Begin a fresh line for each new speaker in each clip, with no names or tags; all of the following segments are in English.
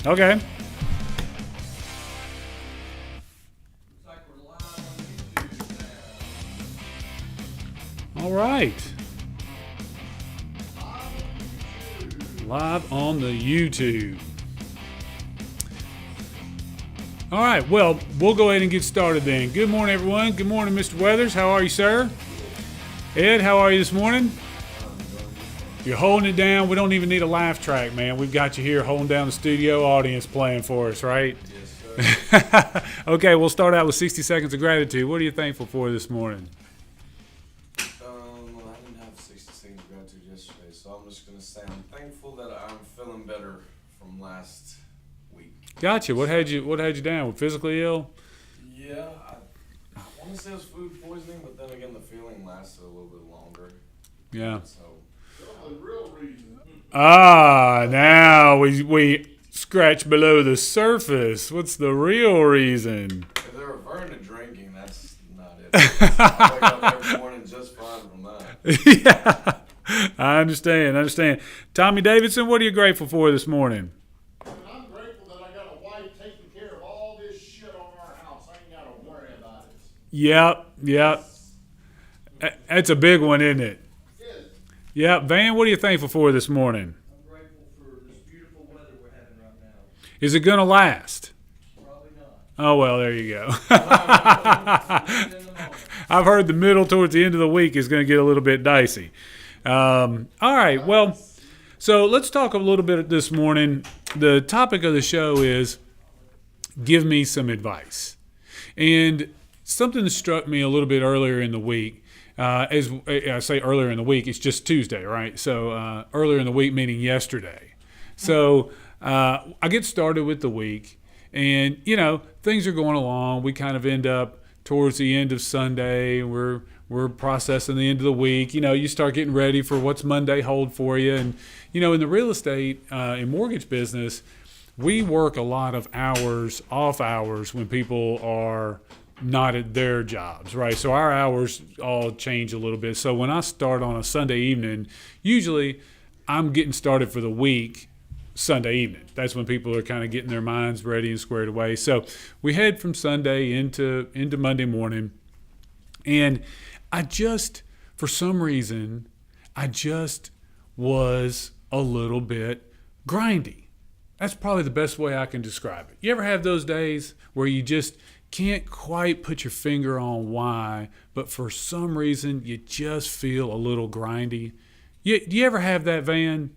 Okay.
Looks like we're live on YouTube now.
All right. Live on the YouTube. All right, well, we'll go ahead and get started then. Good morning, everyone. Good morning, Mr. Weathers. How are you, sir? Ed, how are you this morning? You're holding it down. We don't even need a laugh track, man. We've got you here holding down the studio audience playing for us, right?
Yes, sir.
Okay, we'll start out with 60 seconds of gratitude. What are you thankful for this morning?
Well, I didn't have 60 seconds of gratitude yesterday, so I'm just going to say I'm thankful that I'm feeling better from last week.
Gotcha. What had you down? Physically ill?
Yeah, I want to say it was food poisoning, but then again, the feeling lasted a little bit longer.
Yeah.
So,
The real reason.
Now we scratch below the surface. What's the real reason?
if they're referring to drinking, that's not it. I wake up every morning just fine from that.
Yeah, I understand. Tommy Davidson, what are you grateful for this morning?
I'm grateful that I got a wife taking care of all this shit on our house. I ain't got to worry about it.
Yep. That's a big one, isn't it?
Yes.
Yeah, Van, what are you thankful for this morning?
I'm grateful for this beautiful weather we're having right now.
Is it going to last?
Probably not.
Oh, well, there you go.
In the moment.
I've heard the middle towards the end of the week is going to get a little bit dicey. All right, well, so let's talk a little bit this morning. The topic of the show is give me some advice. And something that struck me a little bit earlier in the week, as I say earlier in the week, it's just Tuesday, right? So earlier in the week meaning yesterday. So I get started with the week, and, things are going along. We kind of end up towards the end of Sunday. We're processing the end of the week. You start getting ready for what's Monday hold for you. And, in the real estate and mortgage business, we work a lot of hours, off hours, when people are not at their jobs, right? So our hours all change a little bit. So when I start on a Sunday evening, usually I'm getting started for the week Sunday evening. That's when people are kind of getting their minds ready and squared away. So we head from Sunday into Monday morning. And for some reason, I just was a little bit grindy. That's probably the best way I can describe it. You ever have those days where you just can't quite put your finger on why, but for some reason you just feel a little grindy? Do you ever have that, Van?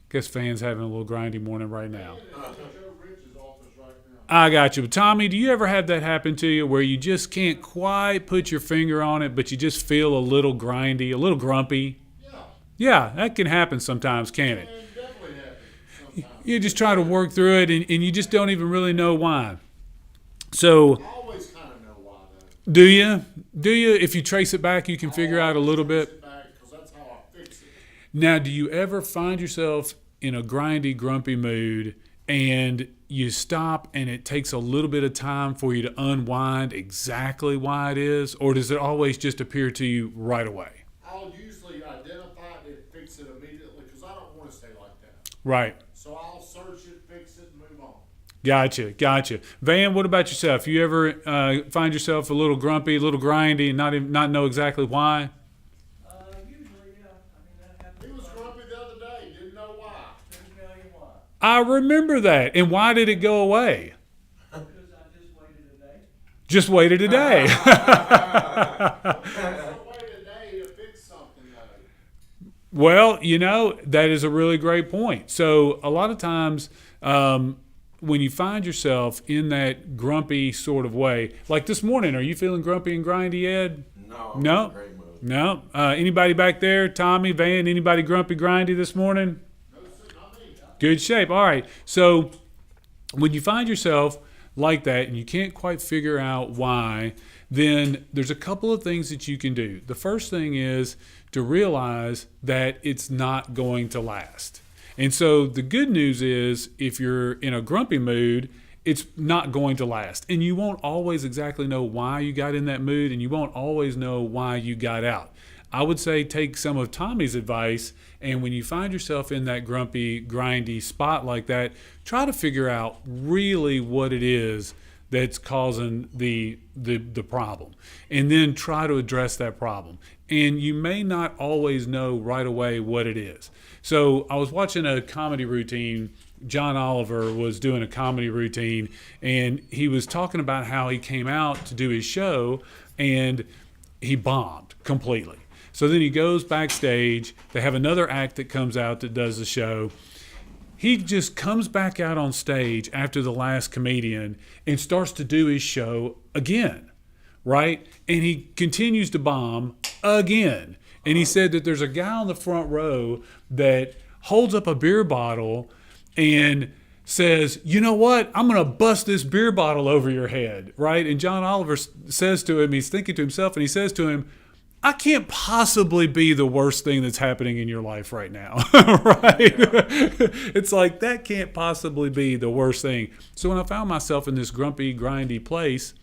Guess Van's having a little grindy morning right now.
Joe Rich's office right now.
I got you. Tommy, do you ever have that happen to you where you just can't quite put your finger on it, but you just feel a little grindy, a little grumpy?
Yeah.
Yeah, that can happen sometimes, can't it?
It definitely happens sometimes.
You just try to work through it, and you just don't even really know why. So,
I always kind of know why, though.
do you? If you trace it back, you can figure out a little bit.
Sit back, 'cause that's how I fix it.
Now, do you ever find yourself in a grindy, grumpy mood, and you stop and it takes a little bit of time for you to unwind exactly why it is? Or does it always just appear to you right away?
I'll usually identify it and fix it immediately, because I don't want to stay like that.
Right.
So I'll search it, fix it, and move on.
Gotcha. Van, what about yourself? You ever find yourself a little grumpy, a little grindy, and not know exactly why?
Usually, yeah. I mean, that happens.
He was grumpy the other day, didn't know why.
Couldn't tell you why.
I remember that. And why did it go away?
Because I just waited a day.
Just waited a day.
There's no way today to fix something, though.
Well, that is a really great point. So a lot of times when you find yourself in that grumpy sort of way, like this morning, are you feeling grumpy and grindy, Ed?
No.
No?
I'm in a great mood.
No. Anybody back there, Tommy, Van, anybody grumpy, grindy this morning?
No, sir, not me.
Good shape. All right. So when you find yourself like that and you can't quite figure out why, then there's a couple of things that you can do. The first thing is to realize that it's not going to last. And so the good news is if you're in a grumpy mood, it's not going to last. And you won't always exactly know why you got in that mood, and you won't always know why you got out. I would say take some of Tommy's advice, and when you find yourself in that grumpy, grindy spot like that, try to figure out really what it is that's causing the problem, and then try to address that problem. And you may not always know right away what it is. So I was watching a comedy routine. John Oliver was doing a comedy routine, and he was talking about how he came out to do his show and he bombed completely. So then he goes backstage. They have another act that comes out that does the show. He just comes back out on stage after the last comedian and starts to do his show again, right? And he continues to bomb again. And he said that there's a guy on the front row that holds up a beer bottle and says, you know what, I'm going to bust this beer bottle over your head, right? And John Oliver says to him, he's thinking to himself, and he says to him, I can't possibly be the worst thing that's happening in your life right now, right? It's like, that can't possibly be the worst thing. So when I found myself in this grumpy, grindy place,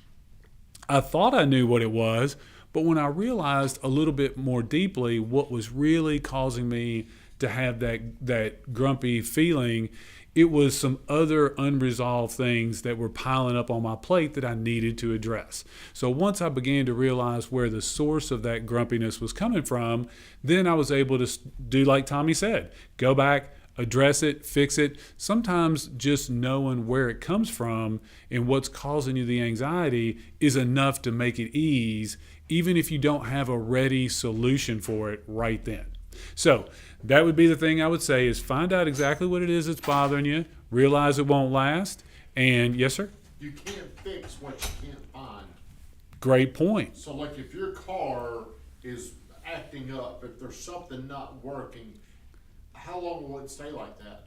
I thought I knew what it was, but when I realized a little bit more deeply what was really causing me to have that grumpy feeling, it was some other unresolved things that were piling up on my plate that I needed to address. So once I began to realize where the source of that grumpiness was coming from, then I was able to do like Tommy said, go back, address it, fix it. Sometimes just knowing where it comes from and what's causing you the anxiety is enough to make it ease, even if you don't have a ready solution for it right then. So that would be the thing I would say is find out exactly what it is that's bothering you, realize it won't last, and yes, sir?
You can't fix what you can't find.
Great point.
So like if your car is acting up, if there's something not working, how long will it stay like that?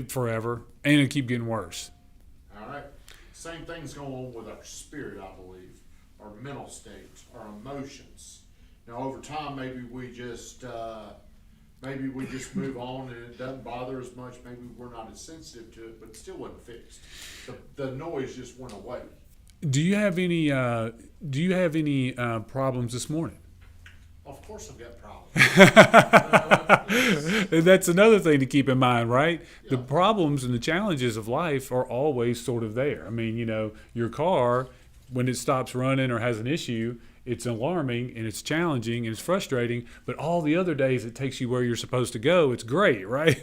Forever, and it'll keep getting worse.
All right. Same thing's going on with our spirit, I believe, our mental states, our emotions. Now, over time, maybe we just move on and it doesn't bother as much. Maybe we're not as sensitive to it, but it still wasn't fixed. The noise just went away.
Do you have any problems this morning?
Of course, I've got problems.
And that's another thing to keep in mind, right?
Yeah.
The problems and the challenges of life are always sort of there. I mean, your car, when it stops running or has an issue, it's alarming and it's challenging and it's frustrating, but all the other days it takes you where you're supposed to go, it's great, right?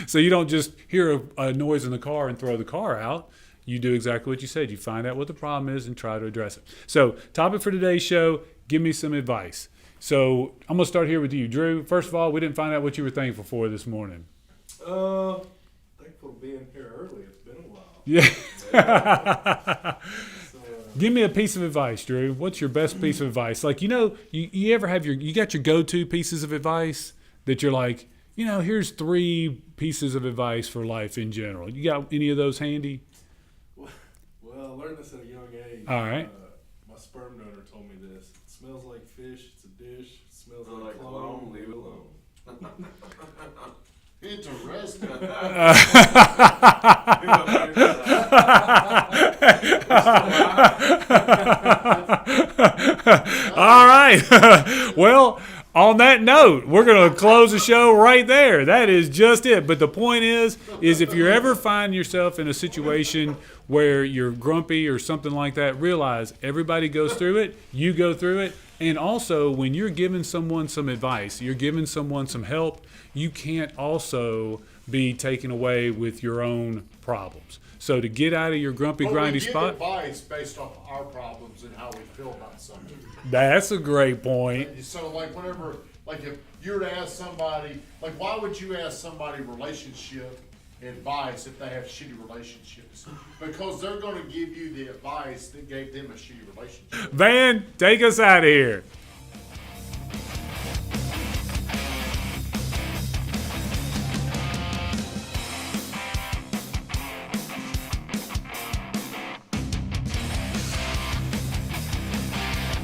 So you don't just hear a noise in the car and throw the car out. You do exactly what you said. You find out what the problem is and try to address it. So topic for today's show, give me some advice. So I'm going to start here with you. Drew, first of all, we didn't find out what you were thankful for this morning.
Thankful to being here early. It's been a while.
Yeah. Give me a piece of advice, Drew. What's your best piece of advice? Like, you ever have you got your go-to pieces of advice that you're like, here's 3 pieces of advice for life in general. You got any of those handy?
Well, I learned this at a young age.
All right.
My sperm donor told me this. It smells like fish. It's a dish. It smells
Like
like
cologne,
cologne.
leave it alone.
Interesting.
All right. Well, on that note, we're going to close the show right there. That is just it. But the point is if you ever find yourself in a situation where you're grumpy or something like that, realize everybody goes through it. You go through it. And also, when you're giving someone some advice, you're giving someone some help, you can't also be taken away with your own problems. So to get out of your grumpy, grindy spot.
We give advice based off our problems and how we feel about something.
That's a great point.
So whenever, if you were to ask somebody, why would you ask somebody relationship advice if they have shitty relationships? Because they're going to give you the advice that gave them a shitty relationship.
Van, take us out of here.